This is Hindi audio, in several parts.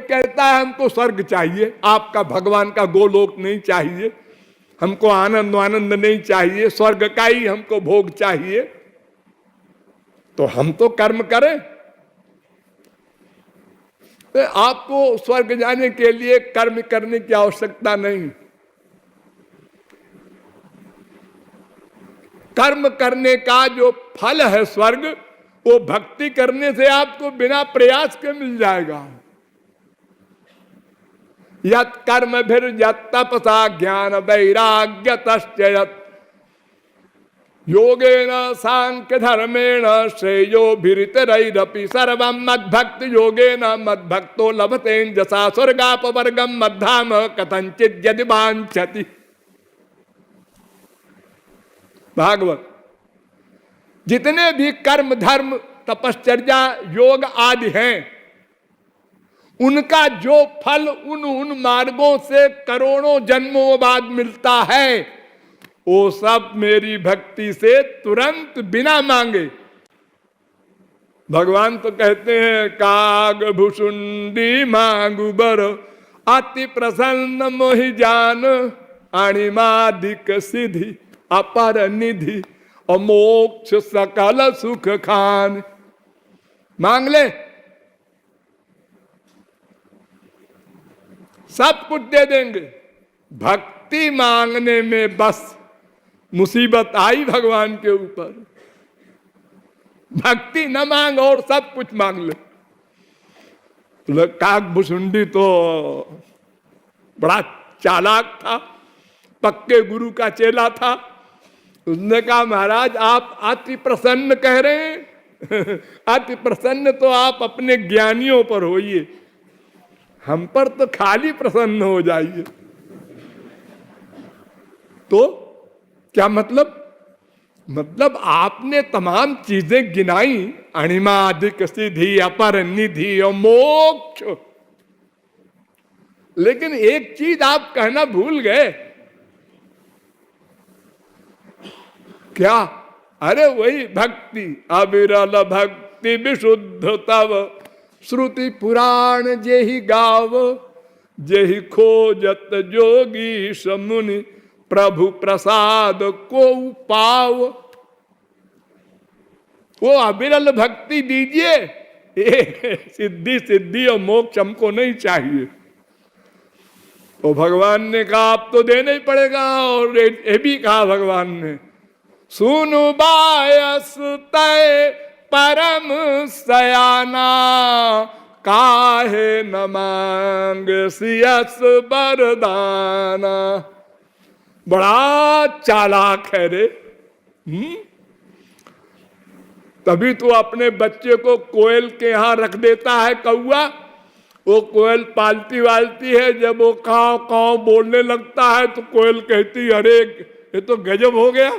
कहता है हमको स्वर्ग चाहिए, आपका भगवान का गोलोक नहीं चाहिए, हमको आनंद आनंद नहीं चाहिए, स्वर्ग का ही हमको भोग चाहिए, तो हम तो कर्म करें। तो आपको स्वर्ग जाने के लिए कर्म करने की आवश्यकता नहीं। कर्म करने का जो फल है स्वर्ग, वो भक्ति करने से आपको बिना प्रयास के मिल जाएगा। यत् कर्म फिर तपसा ज्ञान वैराग्य तश्चयत् योगेन सांख्य धर्मेण श्रेयोभिरितरैरपि सर्वं मद्भक्ति योगेन मद्भक्तो लभते जसा स्वर्गापवर्गम मद्धाम कथंचित यदि वांछति। भागवत। जितने भी कर्म धर्म तपश्चर्या योग आदि हैं, उनका जो फल उन मार्गों से करोड़ों जन्मों बाद मिलता है, वो सब मेरी भक्ति से तुरंत बिना मांगे। भगवान तो कहते हैं काग भुषुंडी मांगु बर अति प्रसन्न मोहि जान अणिमाधिक सिद्धि अपर निधि और मोक्ष सकल सुख खान। मांग ले, सब कुछ दे देंगे। भक्ति मांगने में बस मुसीबत आई भगवान के ऊपर। भक्ति न मांग और सब कुछ मांग ले। तो काकभुसुंडी तो बड़ा चालाक था, पक्के गुरु का चेला था। उसने कहा महाराज आप अति प्रसन्न कह रहे हैं अति प्रसन्न तो आप अपने ज्ञानियों पर होइए, हम पर तो खाली प्रसन्न हो जाइए। तो क्या मतलब आपने तमाम चीजें गिनाई, अणिमाधिक सिद्धि अपर निधि और मोक्ष, लेकिन एक चीज आप कहना भूल गए। क्या? अरे वही भक्ति, अविरल भक्ति विशुद्ध तव श्रुति पुराण जेहि गाव जेहि खोजत जोगी समुनि प्रभु प्रसाद को पाव। वो अविरल भक्ति दीजिए, सिद्धि सिद्धि और मोक्ष हमको नहीं चाहिए। तो भगवान ने कहा आप तो देना ही पड़ेगा। और ये भी कहा भगवान ने, सुनु बायस तय परम सयाना काहे न मांग सियस बरदाना। बड़ा चालाक है रे। तभी तो अपने बच्चे को कोयल के यहां रख देता है कौआ। वो कोयल पालती वालती है, जब वो काव काव बोलने लगता है तो कोयल कहती अरे ये तो गजब हो गया,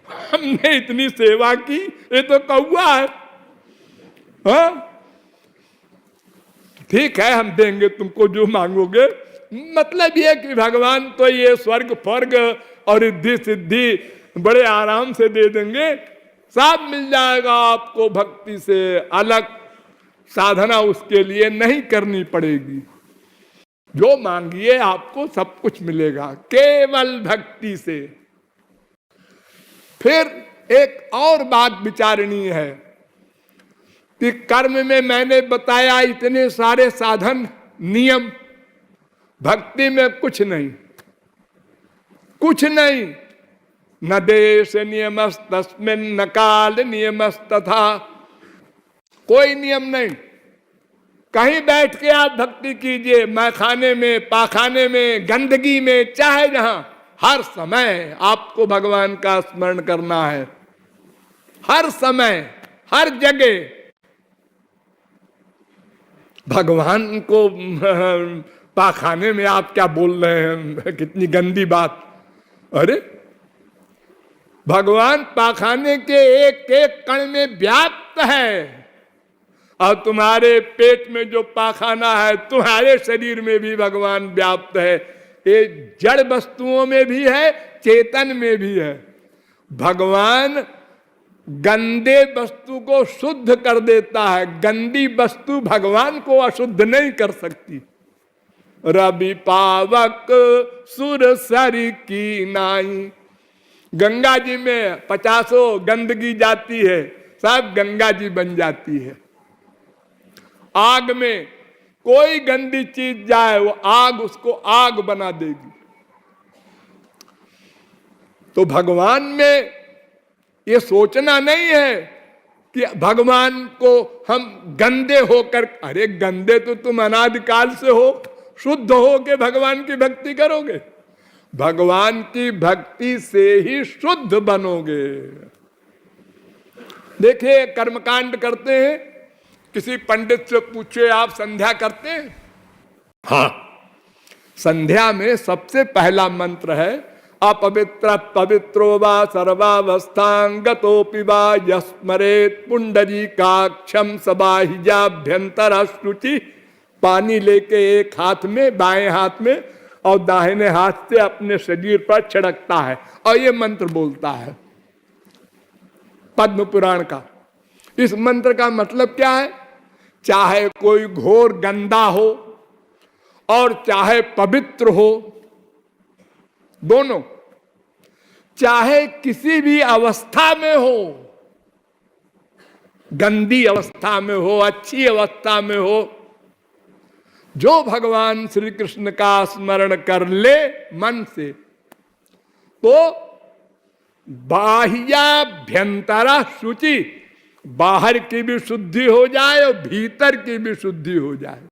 हमने इतनी सेवा की, ये तो कौआ है। हाँ ठीक है हम देंगे तुमको जो मांगोगे। मतलब ये कि भगवान तो ये स्वर्ग फर्ग और रिद्धि सिद्धि बड़े आराम से दे देंगे, सब मिल जाएगा आपको। भक्ति से अलग साधना उसके लिए नहीं करनी पड़ेगी। जो मांगिए आपको सब कुछ मिलेगा केवल भक्ति से। फिर एक और बात विचारणीय है कि कर्म में मैंने बताया इतने सारे साधन नियम, भक्ति में कुछ नहीं, कुछ नहीं। न देश नियमस्तस्मिन् न काल नियमस्तथा, कोई नियम नहीं। कहीं बैठ के आप भक्ति कीजिए, मैखाने में, पाखाने में, गंदगी में, चाहे जहां, हर समय आपको भगवान का स्मरण करना है। हर समय हर जगह भगवान को। पाखाने में आप क्या बोल रहे हैं, कितनी गंदी बात। अरे भगवान पाखाने के एक एक कण में व्याप्त है, और तुम्हारे पेट में जो पाखाना है तुम्हारे शरीर में भी भगवान व्याप्त है। ये जड़ वस्तुओं में भी है, चेतन में भी है। भगवान गंदे वस्तु को शुद्ध कर देता है, गंदी वस्तु भगवान को अशुद्ध नहीं कर सकती। रवि पावक सुर सरी की नाई। गंगा जी में 50 गंदगी जाती है, सब गंगा जी बन जाती है। आग में कोई गंदी चीज जाए, वो आग उसको आग बना देगी। तो भगवान में ये सोचना नहीं है कि भगवान को हम गंदे होकर, अरे गंदे तो तुम अनादिकाल से हो, शुद्ध हो के भगवान की भक्ति करोगे। भगवान की भक्ति से ही शुद्ध बनोगे। देखिए कर्मकांड करते हैं, किसी पंडित से पूछे आप संध्या करते हैं? हाँ, संध्या में सबसे पहला मंत्र है अपवित्र पवित्रो वा सर्वावस्थांगतोपि वा यस्मरेत पुंडरीकाक्षम सबाहिजाभ्यंतर शुचि। पानी लेके एक हाथ में, बाएं हाथ में, और दाहिने हाथ से अपने शरीर पर छिड़कता है और ये मंत्र बोलता है पद्म पुराण का। इस मंत्र का मतलब क्या है? चाहे कोई घोर गंदा हो और चाहे पवित्र हो, दोनों, चाहे किसी भी अवस्था में हो, गंदी अवस्था में हो, अच्छी अवस्था में हो, जो भगवान श्री कृष्ण का स्मरण कर ले मन से, तो बाह्याभ्यंतरा शुचि, बाहर की भी शुद्धि हो जाए और भीतर की भी शुद्धि हो जाए।